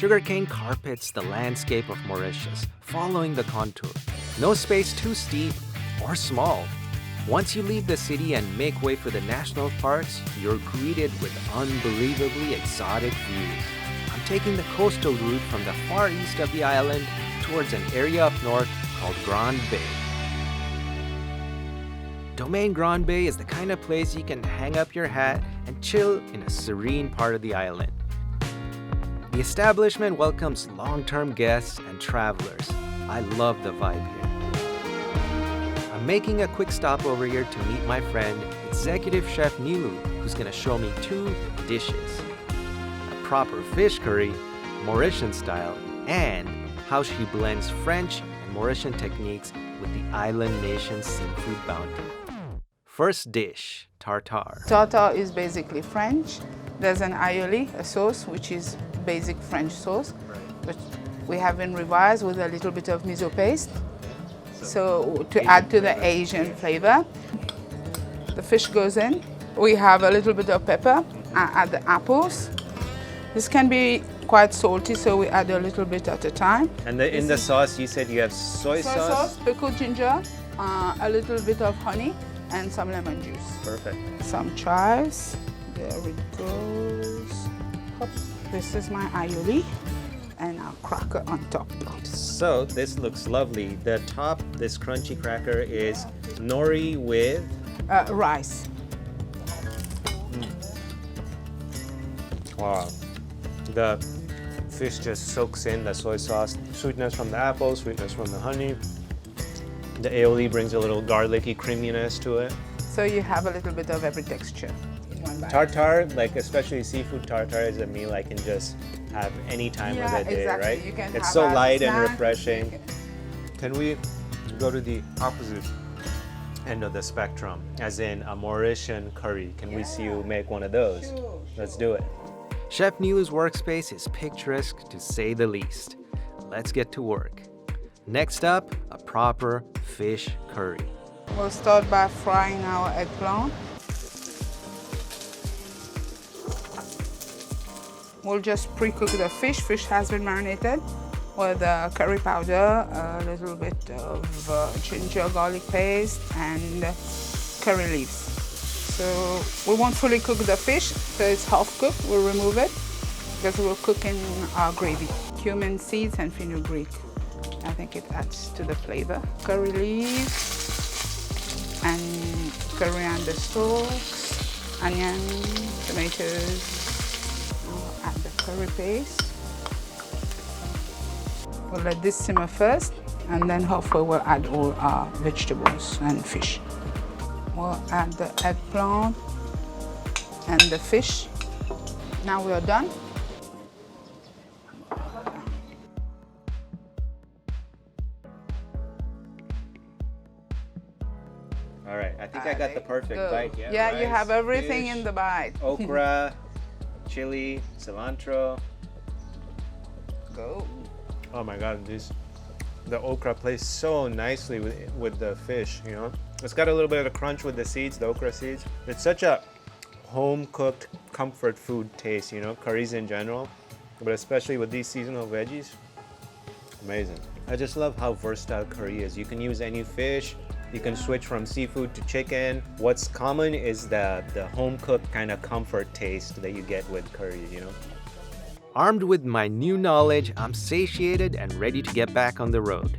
Sugarcane carpets the landscape of Mauritius, following the contour. No space too steep or small. Once you leave the city and make way for the national parks, you're greeted with unbelievably exotic views. I'm taking the coastal route from the far east of the island towards an area up north called Grand Baie. Domaine Grand Baie is the kind of place you can hang up your hat and chill in a serene part of the island. The establishment welcomes long-term guests and travelers. I love the vibe here. I'm making a quick stop over here to meet my friend, Executive Chef Nilu, who's gonna show me 2 dishes. A proper fish curry, Mauritian style, and how she blends French and Mauritian techniques with the island nation's seafood bounty. First dish, tartare. Tartare is basically French. There's an aioli, a sauce, which is basic French sauce, but we have been revised with a little bit of miso paste. So to add to the Asian flavor. The fish goes in. We have a little bit of pepper. I add the apples. This can be quite salty, so we add a little bit at a time. And in the sauce, you said you have soy sauce? Pickled ginger, a little bit of honey, and some lemon juice. Perfect. Some chives. There it goes. Hop. This is my aioli, and our cracker on top. So this looks lovely. The top, this crunchy cracker is nori with rice. Wow. The fish just soaks in the soy sauce. Sweetness from the apple, sweetness from the honey. The aioli brings a little garlicky creaminess to it. So you have a little bit of every texture. Tartare, like especially seafood tartare, is a meal I can just have any time of the day, exactly. right? You can it's have so a light and snack. refreshing. Can we go to the opposite end of the spectrum, as in a Mauritian curry? Can we see you make one of those? Sure. Let's do it. Chef Nilu's workspace is picturesque to say the least. Let's get to work. Next up, a proper fish curry. We'll start by frying our eggplant. We'll just pre-cook the fish. Fish has been marinated with curry powder, a little bit of ginger garlic paste, and curry leaves. So we won't fully cook the fish, so it's half cooked. We'll remove it because we'll cook in our gravy. Cumin seeds and fenugreek. I think it adds to the flavor. Curry leaves and coriander stalks, onion, tomatoes. Add the curry paste. We'll let this simmer first, and then halfway we'll add all our vegetables and fish. We'll add the eggplant and the fish. Now we are done. All right, I think I got the perfect bite. Yeah, rice, you have everything fish, in the bite. Okra, chili, cilantro. Go. Oh my God, the okra plays so nicely with the fish, you know? It's got a little bit of a crunch with the seeds, the okra seeds. It's such a home-cooked comfort food taste, you know, curries in general, but especially with these seasonal veggies, amazing. I just love how versatile curry is. You can use any fish, you can switch from seafood to chicken. What's common is the home-cooked kind of comfort taste that you get with curry, you know? Armed with my new knowledge, I'm satiated and ready to get back on the road.